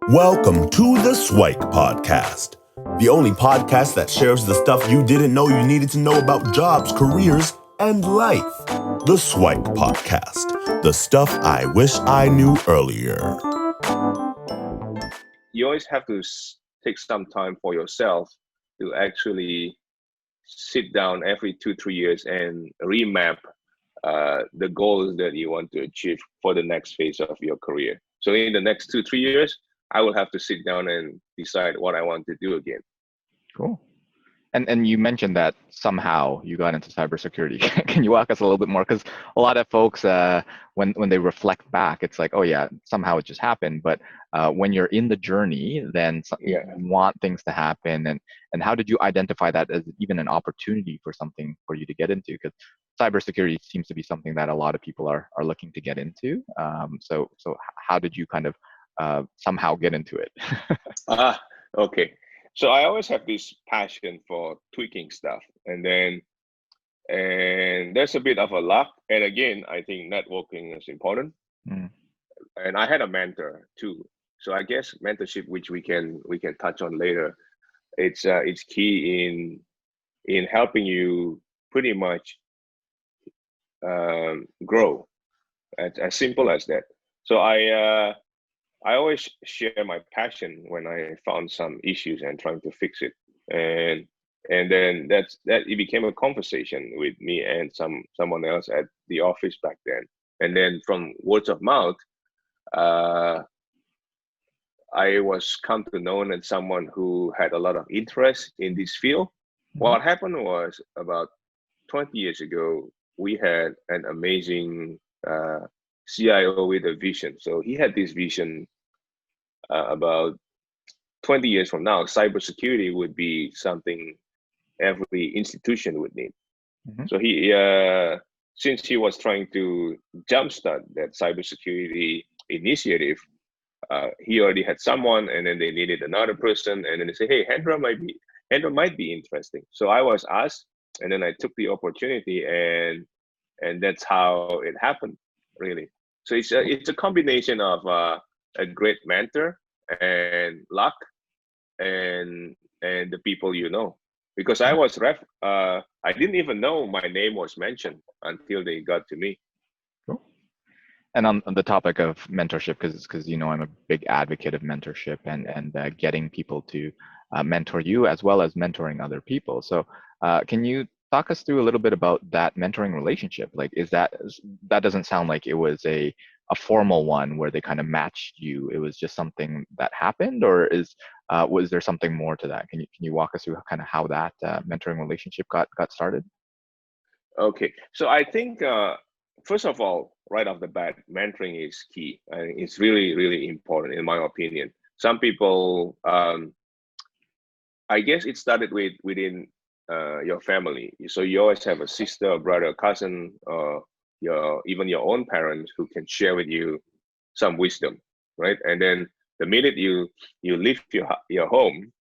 Welcome to the SIWIKE podcast, the only podcast that shares the stuff you didn't know you needed to know about jobs, careers, and life. The SIWIKE podcast, the stuff I wish I knew earlier. You always have to take some time for yourself to actually sit down every 2-3 years and remap the goals that you want to achieve for the next phase of your career. So in the next 2-3 years, I will have to sit down and decide what I want to do again. Cool. And you mentioned that somehow you got into cybersecurity. Can you walk us a little bit more? Because a lot of folks, when they reflect back, it's like, oh yeah, somehow it just happened. But when you're in the journey, then you want things to happen. And how did you identify that as even an opportunity for something for you to get into? Because cybersecurity seems to be something that a lot of people are looking to get into. So how did you kind of somehow get into it? Okay. So I always have this passion for tweaking stuff, and there's a bit of a luck. And again, I think networking is important. And I had a mentor too. So I guess mentorship, which we can touch on later, it's key in helping you pretty much grow. As simple as that. So I always share my passion when I found some issues and trying to fix it, and then that it became a conversation with me and someone else at the office back then, and then from words of mouth, I was come to know as someone who had a lot of interest in this field. What happened was about 20 years ago, we had an amazing CIO with a vision. So he had this vision about 20 years from now, cybersecurity would be something every institution would need. So he, since he was trying to jumpstart that cybersecurity initiative, he already had someone, and then they needed another person, and then they say, "Hey, Hendra might be interesting." So I was asked, and then I took the opportunity, and that's how it happened, really. So it's a combination of a great mentor and luck and the people you know. Because I was I didn't even know my name was mentioned until they got to me. Cool. And on the topic of mentorship, because you know I'm a big advocate of mentorship and getting people to mentor you as well as mentoring other people. So can you talk us through a little bit about that mentoring relationship? Like, that doesn't sound like it was a formal one where they kind of matched you. It was just something that happened, or was there something more to that? Can you walk us through kind of how that mentoring relationship got started? Okay, so I think first of all, right off the bat, mentoring is key. It's really, really important in my opinion. Some people, I guess it started within your family. So you always have a sister, or brother, cousin, even your own parents who can share with you some wisdom, right? And then the minute you leave your home,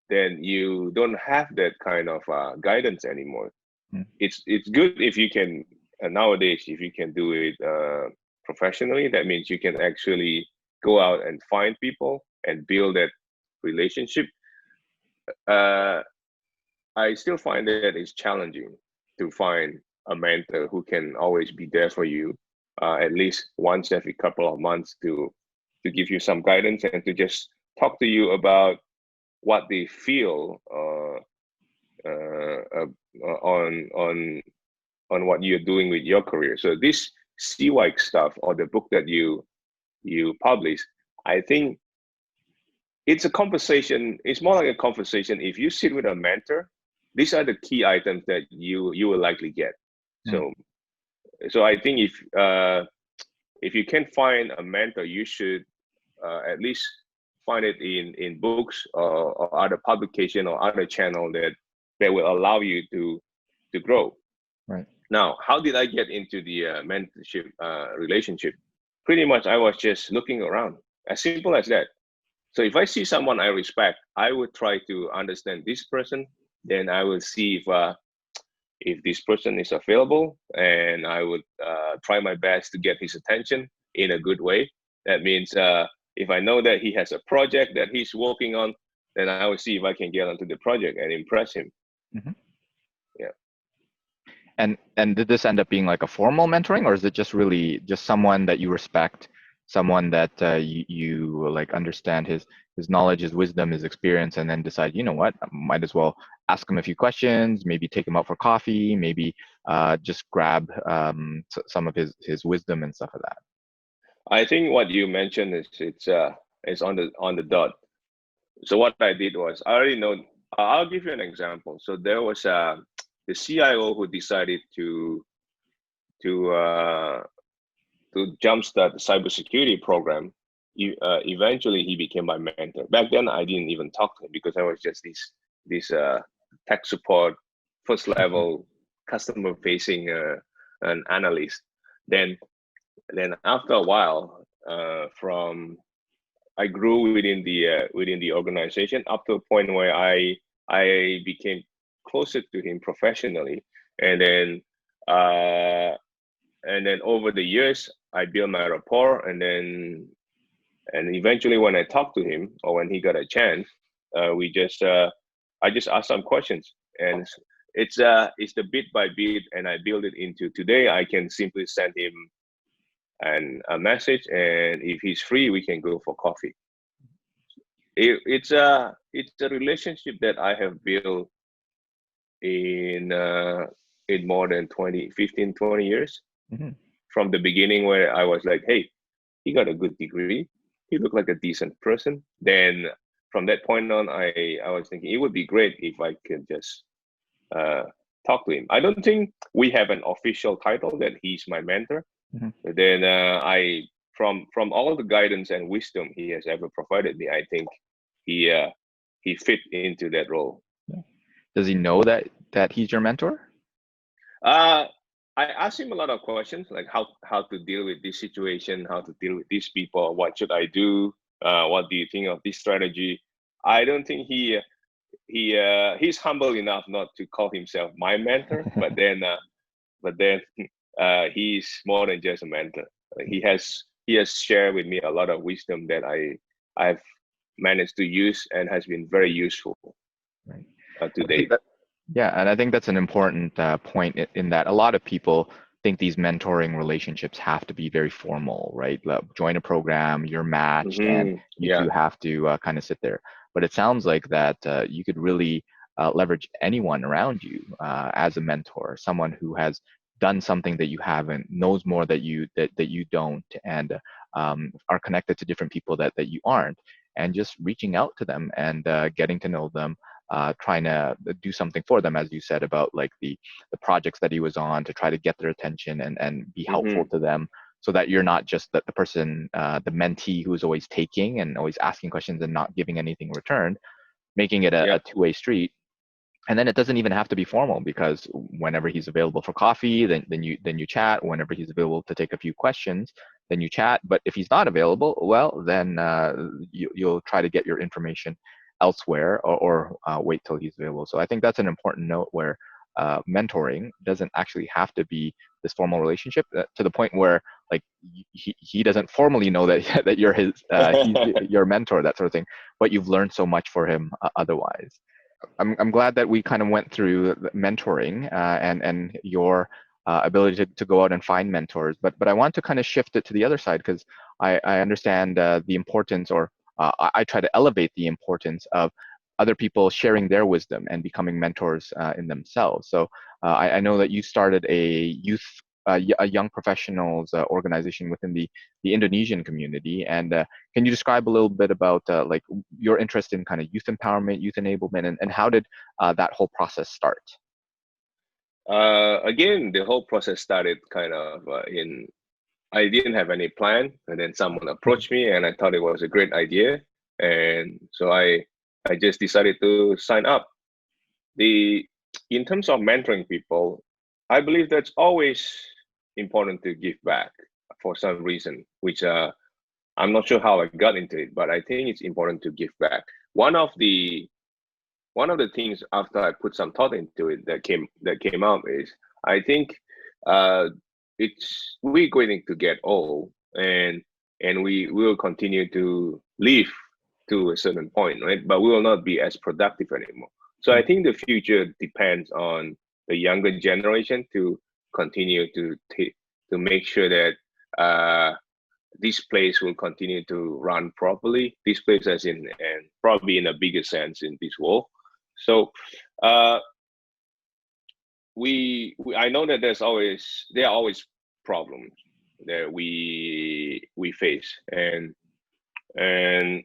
then you don't have that kind of guidance anymore. It's good if you can nowadays, if you can do it professionally. That means you can actually go out and find people and build that relationship. I still find that it's challenging to find a mentor who can always be there for you, at least once every couple of months to give you some guidance and to just talk to you about what they feel on what you're doing with your career. So this SIWIKE stuff, or the book that you publish, I think it's a conversation. It's more like a conversation. If you sit with a mentor, these are the key items that you will likely get. So I think if you can find a mentor, you should at least find it in books or other publication or other channel that will allow you to grow. Right. Now, how did I get into the mentorship relationship? Pretty much, I was just looking around. As simple as that. So if I see someone I respect, I would try to understand this person. Then I will see if this person is available, and I would try my best to get his attention in a good way. That means If I know that he has a project that he's working on, then I will see if I can get onto the project and impress him. Mhm. Yeah. And did this end up being like a formal mentoring, or is it just really just someone that you respect, someone that you like understand his knowledge, his wisdom, his experience, and then decide, you know what, I might as well ask him a few questions, maybe take him out for coffee, maybe just grab some of his wisdom and stuff like that. I think what you mentioned is it's on the dot. So what I did was, I already know. I'll give you an example. So there was the CIO who decided to uh, to jumpstart the cybersecurity program. Eventually, he became my mentor. Back then, I didn't even talk to him because I was just this tech support, first level, customer facing an analyst. Then after a while, from I grew within the organization up to a point where I became closer to him professionally, and then uh, over the years I built my rapport, and eventually when I talked to him or when he got a chance, we just I just asked some questions, and it's the bit by bit, and I build it into today. I can simply send him a message, and if he's free, we can go for coffee. It's a relationship that I have built in more than 15-20 years. Mm-hmm. From the beginning, where I was like, hey, he got a good degree, he looked like a decent person. Then from that point on, I was thinking it would be great if I could just talk to him. I don't think we have an official title that he's my mentor. Mm-hmm. But then I from all the guidance and wisdom he has ever provided me, I think he fit into that role. Does he know that he's your mentor? I asked him a lot of questions, like how to deal with this situation, how to deal with these people, what should I do, what do you think of this strategy. I don't think he's humble enough not to call himself my mentor, but then he's more than just a mentor. He has shared with me a lot of wisdom that I've managed to use and has been very useful to date. Yeah, and I think that's an important point in that a lot of people think these mentoring relationships have to be very formal, right? Join a program, you're matched, and you two have to kind of sit there. But it sounds like that you could really leverage anyone around you as a mentor, someone who has done something that you haven't, knows more that you don't, and are connected to different people that you aren't, and just reaching out to them and getting to know them. Trying to do something for them, as you said, about like the projects that he was on, to try to get their attention and be helpful to them, so that you're not just the person, the mentee who's always taking and always asking questions and not giving anything returned, making it a two-way street. And then it doesn't even have to be formal, because whenever he's available for coffee, then you chat. Whenever he's available to take a few questions, then you chat. But if he's not available, well, then you'll try to get your information elsewhere, or wait till he's available. So I think that's an important note, where mentoring doesn't actually have to be this formal relationship, to the point where like he doesn't formally know that that you're he's your mentor, that sort of thing, but you've learned so much for him otherwise. I'm glad that we kind of went through mentoring and your ability to go out and find mentors, but I want to kind of shift it to the other side, because I understand the importance, or I try to elevate the importance of other people sharing their wisdom and becoming mentors in themselves. So I know that you started a young professionals organization within the Indonesian community, and can you describe a little bit about like your interest in kind of youth empowerment, youth enablement, and how did that whole process start? Again, the whole process started kind of I didn't have any plan, and then someone approached me, and I thought it was a great idea, and so I just decided to sign up. In terms of mentoring people, I believe that's always important to give back for some reason, which I'm not sure how I got into it, but I think it's important to give back. One of the things after I put some thought into it that came out is, I think we're going to get old, and and we will continue to live to a certain point, right? But we will not be as productive anymore. So I think the future depends on the younger generation to continue to make sure that this place will continue to run properly. This place, as in, and probably in a bigger sense in this world. So uh, I know that there are always problems that we face, and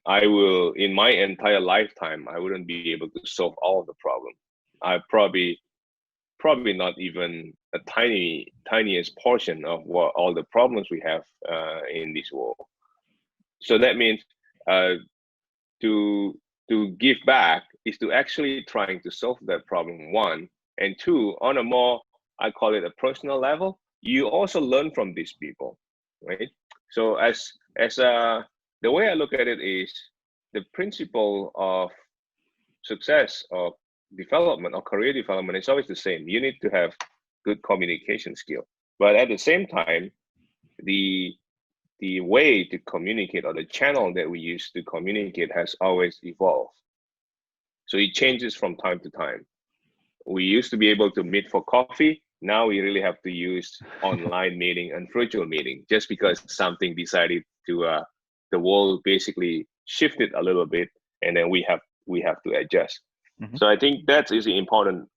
I will, in my entire lifetime, I wouldn't be able to solve all of the problems. I probably not even a tiniest portion of what all the problems we have in this world. So that means uh, to give back is to actually trying to solve that problem, one, and two, on a more, I call it a personal level, you also learn from these people, right? So the way I look at it is the principle of success or development or career development is always the same. You need to have good communication skill, but at the same time, the way to communicate or the channel that we use to communicate has always evolved. So it changes from time to time. We used to be able to meet for coffee. Now we really have to use online meeting and virtual meeting, just because something decided to the world basically shifted a little bit, and then we have to adjust. Mm-hmm. So I think that is important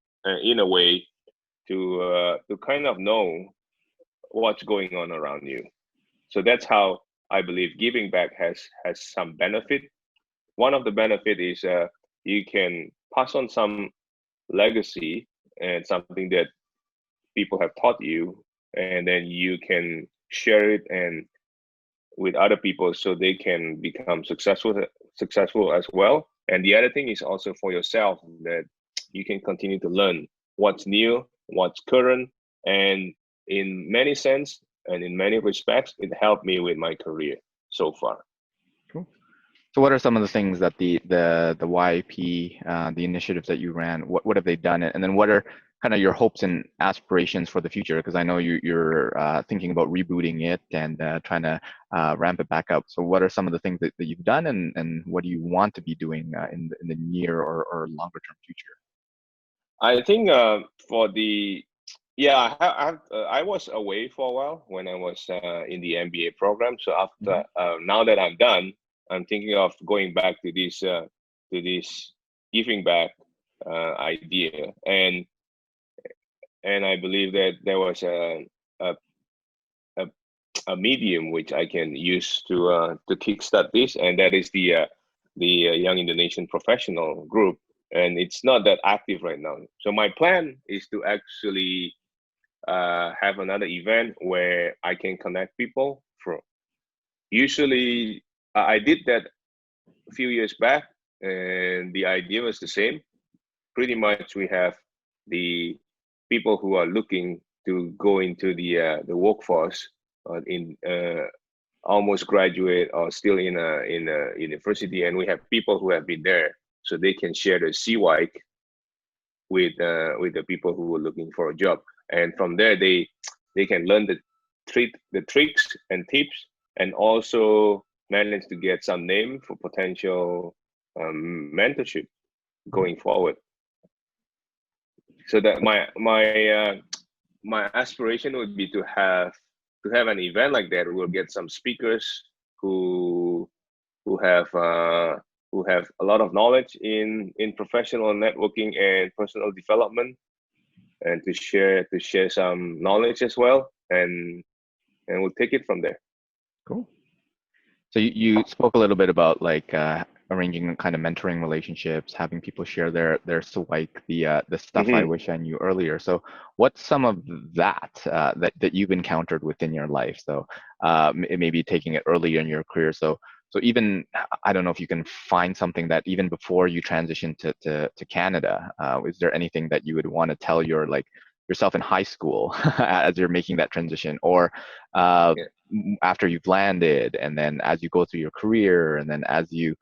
in a way to kind of know what's going on around you. So that's how I believe giving back has some benefit. One of the benefit is you can pass on some legacy and something that people have taught you, and then you can share it and with other people so they can become successful as well. And the other thing is also for yourself, that you can continue to learn what's new, what's current, and in many sense and in many respects, it helped me with my career so far. Cool. So what are some of the things that the YP, the initiatives that you ran, what have they done? And then what are kind of your hopes and aspirations for the future? Because I know you're thinking about rebooting it and trying to ramp it back up. So what are some of the things that you've done, and what do you want to be doing in the near or longer term future? I think for the yeah, I was away for a while when I was in the MBA program. So after now that I'm done, I'm thinking of going back to this giving back idea, and I believe that there was a a, a medium which I can use to kickstart this, and that is the Young Indonesian Professional Group, and it's not that active right now. So my plan is to actually have another event where I can connect people from. Usually, I did that a few years back, and the idea was the same. Pretty much, we have the people who are looking to go into the workforce in almost graduate or still in a university, and we have people who have been there, so they can share the SIWIKE with the people who are looking for a job, and from there they can learn the tricks and tips, and also manage to get some name for potential mentorship going forward. So that my aspiration would be to have an event like that. We'll get some speakers who have a lot of knowledge in professional networking and personal development, and to share some knowledge as well, and we'll take it from there. Cool. So you spoke a little bit about like arranging kind of mentoring relationships, having people share their SIWIKE, the stuff I wish I knew earlier. So what's some of that that you've encountered within your life? So maybe taking it earlier in your career. So even, I don't know if you can find something that even before you transition to Canada, is there anything that you would want to tell yourself in high school as you're making that transition, or after you've landed, and then as you go through your career, and then as you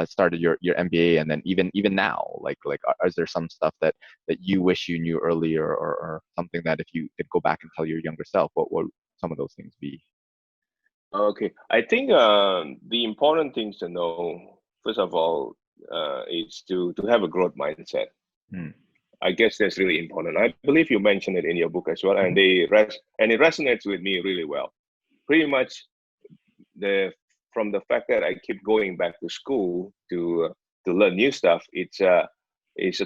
started your MBA, and then even now, like is there some stuff that you wish you knew earlier, or something that if you could go back and tell your younger self, what would some of those things be? Okay, I think the important things to know, first of all, is to have a growth mindset. Hmm. I guess that's really important. I believe you mentioned it in your book as well, and Mhm. it resonates with me really well. Pretty much the from the fact that I keep going back to school to learn new stuff, it's a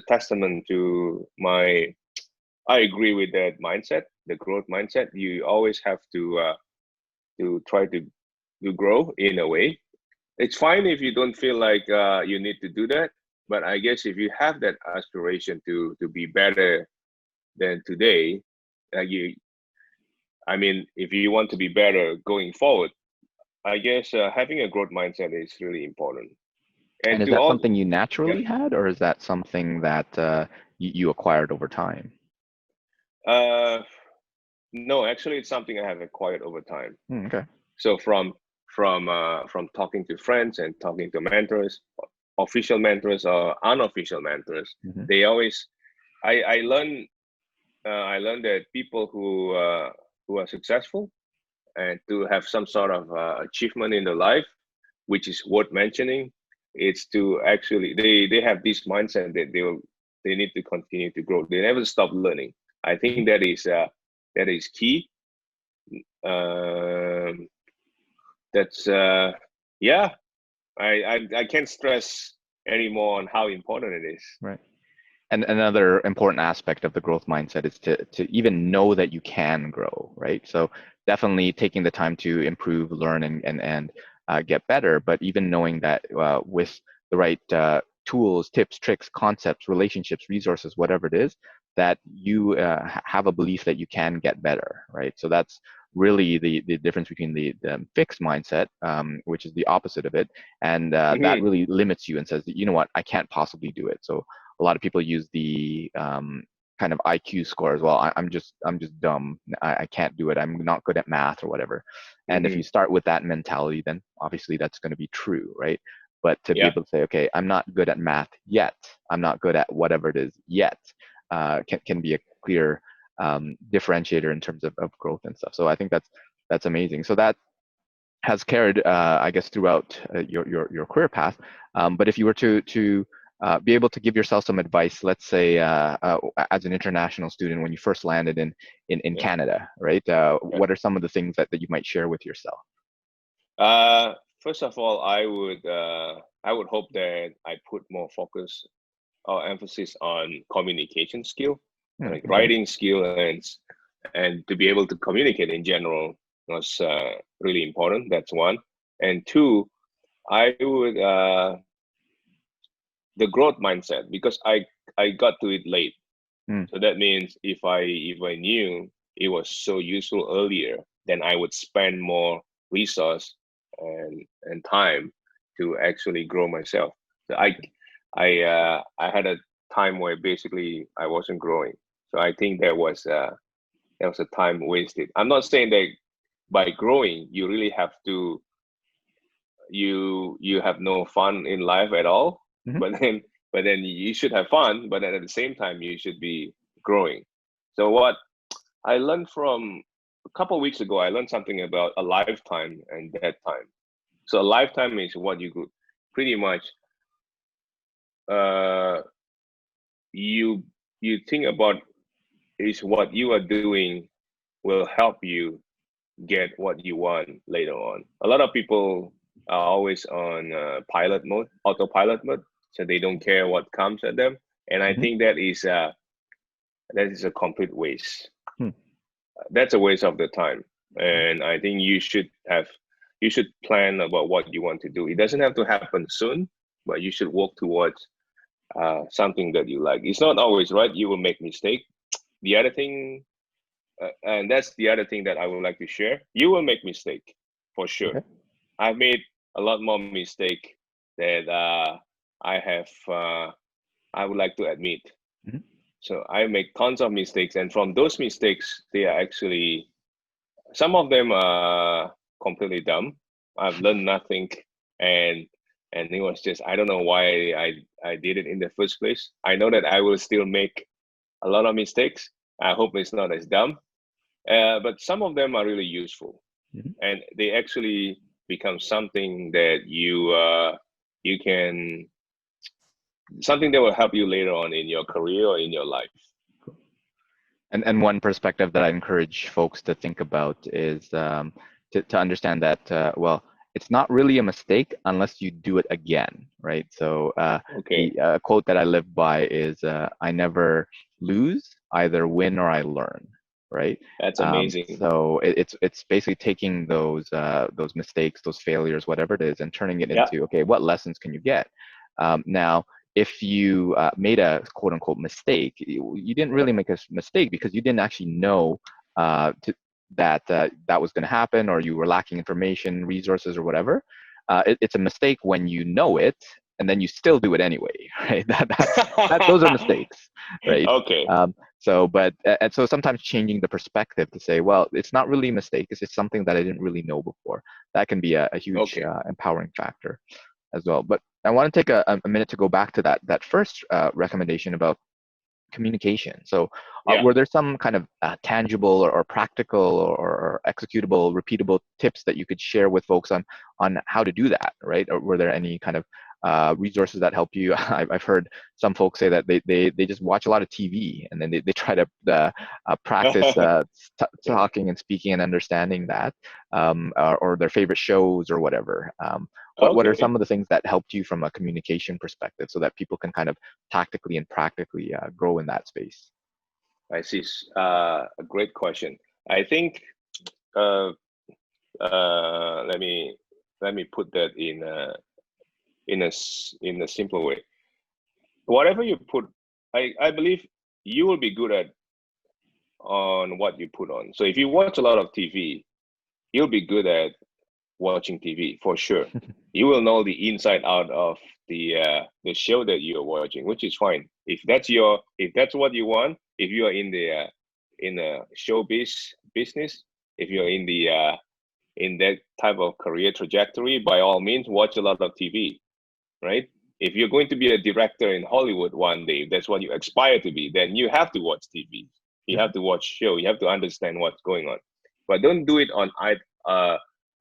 testament to my. I agree with that mindset, the growth mindset. You always have to try to grow in a way. It's fine if you don't feel like you need to do that, but I guess if you have that aspiration to be better than today, you, I mean, if you want to be better going forward, I guess having a growth mindset is really important. And And is to that all, something you yeah, naturally had, or is that something that you acquired over time? uh, no, actually, it's something I have acquired over time. Hmm, okay. So from talking to friends and talking to mentors, official mentors or unofficial mentors, Hmm. they always I learned that people who are successful and to have some sort of achievement in their life, which is worth mentioning, it's to actually they have this mindset that they need to continue to grow. They never stop learning. I think that is key. Um, that's yeah. I can't stress anymore on how important it is. Right. And another important aspect of the growth mindset is to even know that you can grow, right? So definitely taking the time to improve, learn, and get better. But even knowing that with the right tools, tips, tricks, concepts, relationships, resources, whatever it is, that you have a belief that you can get better, right? So that's really the difference between the fixed mindset, which is the opposite of it, and that Hmm. really limits you and says, you know what, I can't possibly do it. So a lot of people use the kind of IQ score as well. I'm just dumb. I can't do it. I'm not good at math or whatever. And if Hmm. you start with that mentality, then obviously that's going to be true, right? But to be Yeah. able to say, okay, I'm not good at math yet. I'm not good at whatever it is yet, can be a clear differentiator in terms of growth and stuff. So I think that's amazing. So that has carried, I guess, throughout your career path. But if you were to be able to give yourself some advice, let's say as an international student when you first landed in Yeah. Canada, right? Yeah. What are some of the things that you might share with yourself? First of all, I would hope that I put more focus or emphasis on communication skill, Hmm, like okay. writing skill, and to be able to communicate in general was really important. That's one. And two, I would the growth mindset because I got to it late. Hmm, So that means if I knew it was so useful earlier, then I would spend more resource and time to actually grow myself. So I had a time where basically I wasn't growing. So I think there was a time wasted. I'm not saying that by growing you really have to you have no fun in life at all, mhm. but then you should have fun, but then at the same time you should be growing. So what I learned from a couple of weeks ago, I learned something about a lifetime and that time. So a lifetime is what you could pretty much uh you you think about is what you are doing will help you get what you want later on. A lot of people are always on pilot mode, autopilot mode, so they don't care what comes at them. And I Mhm. think that is a complete waste. Hmm. That's a waste of the time. And I think you should plan about what you want to do. It doesn't have to happen soon, but you should work towards something that you like. It's not always right. You will make mistake. The other thing, and that's the other thing that I would like to share. You will make mistake for sure. Okay. I've made a lot more mistake that I would like to admit. Mhm. So I make tons of mistakes, and from those mistakes, they are actually some of them are completely dumb. I've learned nothing, and it was just I don't know why I did it in the first place. I know that I will still make a lot of mistakes. I hope it's not as dumb, but some of them are really useful. and they actually become something that you can, something that will help you later on in your career or in your life. And one perspective that I encourage folks to think about is to understand that, well, it's not really a mistake unless you do it again, right? So Okay, the quote that I live by is, I never lose, either win or I learn, right? that's amazing. So it's basically taking those mistakes, those failures, whatever it is, and turning it Yeah. into, okay, what lessons can you get? Now, if you made a quote unquote mistake, you didn't really make a mistake because you didn't actually know that that was going to happen, or you were lacking information, resources, or whatever. It's a mistake when you know it and then you still do it anyway, right? Those are mistakes, right? Okay. And so sometimes changing the perspective to say, well, it's not really a mistake, it's just something that I didn't really know before. That can be a huge Okay. empowering factor as well. But I want to take a minute to go back to that first recommendation about communication. So Yeah. were there some kind of tangible or practical or executable, repeatable tips that you could share with folks on how to do that, right? Or were there any kind of resources that help you? I've heard some folks say that they just watch a lot of TV and then they try to practice talking and speaking and understanding that, or their favorite shows or whatever. What are Okay. some of the things that helped you from a communication perspective so that people can kind of tactically and practically grow in that space? I see. A great question. I think uh, let me put that in a simple way. Whatever you put, I believe you will be good at on what you put on. So if you watch a lot of TV, you'll be good at watching TV for sure. You will know the inside out of the show that you're watching, which is fine. If that's what you want, if you are in the showbiz business, if you're in that type of career trajectory, by all means, watch a lot of TV, right? If you're going to be a director in Hollywood one day, if that's what you aspire to be, then you have to watch TV. You have to watch show. You have to understand what's going on. But don't do it on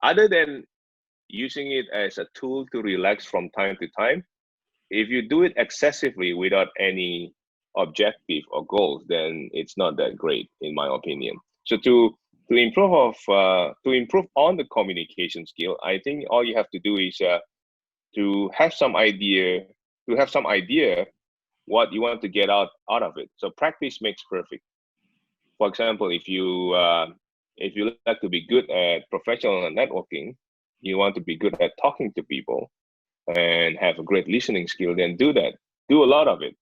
other than using it as a tool to relax from time to time. If you do it excessively without any objective or goals, then it's not that great, in my opinion. So to improve on the communication skill, I think all you have to do is to have some idea what you want to get out of it. So practice makes perfect. For example, if you like to be good at professional networking, you want to be good at talking to people and have a great listening skill, then do that. Do a lot of it.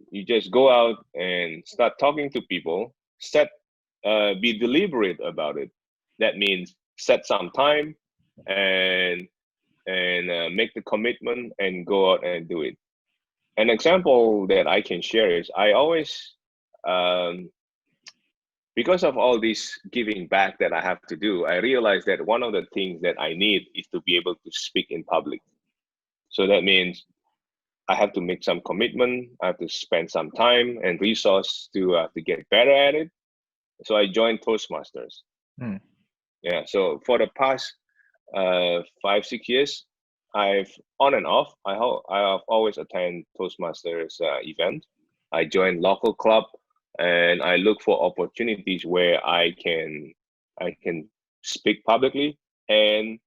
You just go out and start talking to people. Be deliberate about it. That means set some time and make the commitment and go out and do it. An example that I can share is I always, because of all this giving back that I have to do, I realize that one of the things that I need is to be able to speak in public. So that means I have to make some commitment. I have to spend some time and resource to get better at it. So I joined Toastmasters. Hmm. Yeah. So for the past 5-6 years, I've on and off. I have always attend Toastmasters event. I join local club, and I look for opportunities where I can speak publicly, and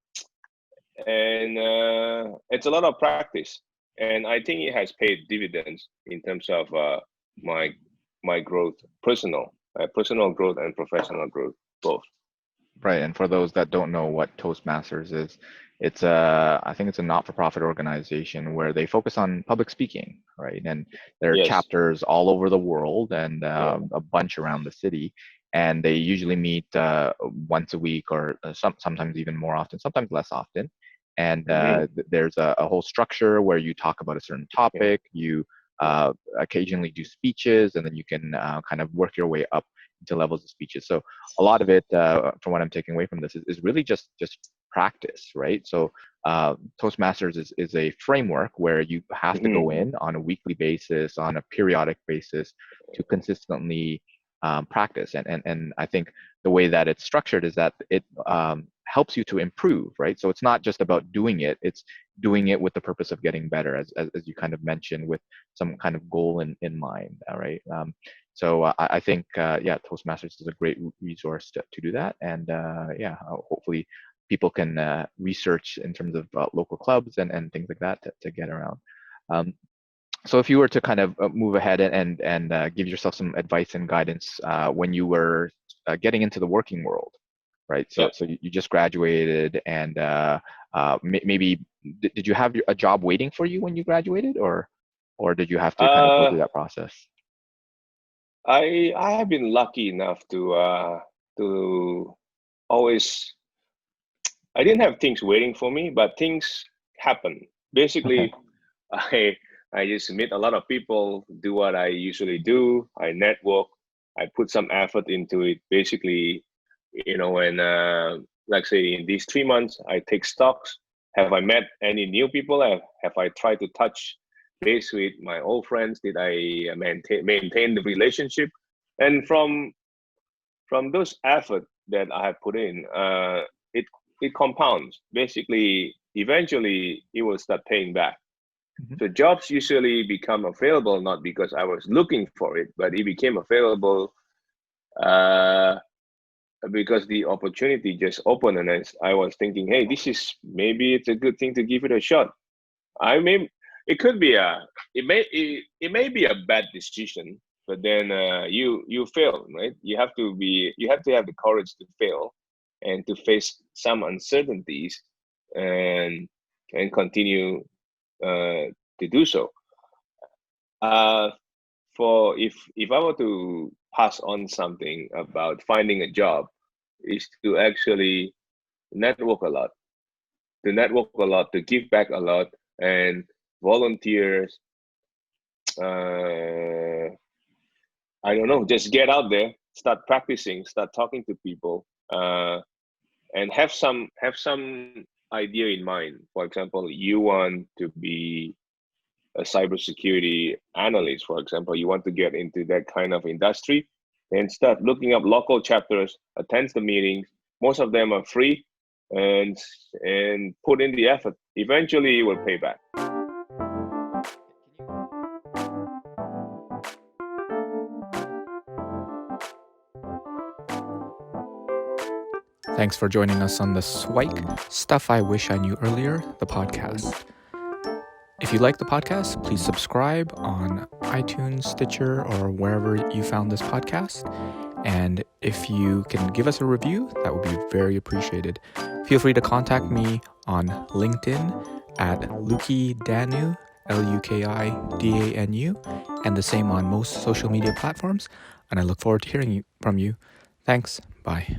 it's a lot of practice, and I think it has paid dividends in terms of my my growth, personal growth and professional growth both. Right, and for those that don't know what Toastmasters is, I think it's a not-for-profit organization where they focus on public speaking, right? And there are Yes. chapters all over the world and Yeah. a bunch around the city, and they usually meet once a week or sometimes even more often, sometimes less often. And there's a whole structure where you talk about a certain Yeah. topic, you occasionally do speeches, and then you can kind of work your way up into levels of speeches. So a lot of it, from what I'm taking away from this, is really just practice, right? So Toastmasters is a framework where you have to go in on a weekly basis, on a periodic basis, to consistently practice. And I think the way that it's structured is that it helps you to improve, right? So it's not just about doing it; it's doing it with the purpose of getting better, as you kind of mentioned, with some kind of goal in mind, right? So I think yeah, Toastmasters is a great resource to do that, and yeah, hopefully people can research in terms of local clubs and things like that to get around. So if you were to kind of move ahead and give yourself some advice and guidance when you were getting into the working world, right? So Yeah. so you just graduated, and maybe did you have a job waiting for you when you graduated, or did you have to kind of go through that process? I have been lucky enough to always. I didn't have things waiting for me, but things happen. Okay. Basically, I I just meet a lot of people, do what I usually do. I network. I put some effort into it. Basically, when like say in these 3 months, I take stocks. Have I met any new people? Have I tried to touch base with my old friends? Did I maintain the relationship? And from those effort that I have put in, it it compounds. Basically, eventually, it will start paying back. Mhm. So jobs usually become available not because I was looking for it, but it became available uh, because the opportunity just opened, and I was thinking, hey, maybe it's a good thing to give it a shot. I may it could be it may be a bad decision, but then you fail, right? You have to have the courage to fail and to face some uncertainties and continue to do so. Uh, for if I were to pass on something about finding a job, is to actually network a lot, to give back a lot, and volunteers. Uh, I don't know, just get out there, start practicing, start talking to people, and have some idea in mind. For example, you want to be a cybersecurity analyst, for example, you want to get into that kind of industry, and start looking up local chapters, attend the meetings. Most of them are free, and put in the effort. Eventually, it will pay back. Thanks for joining us on the SWIKE Stuff I Wish I Knew Earlier, the podcast. If you like the podcast, please subscribe on iTunes, Stitcher, or wherever you found this podcast. And if you can give us a review, that would be very appreciated. Feel free to contact me on LinkedIn at Luki Danu, LUKIDANU, and the same on most social media platforms. And I look forward to hearing from you. Thanks. Bye.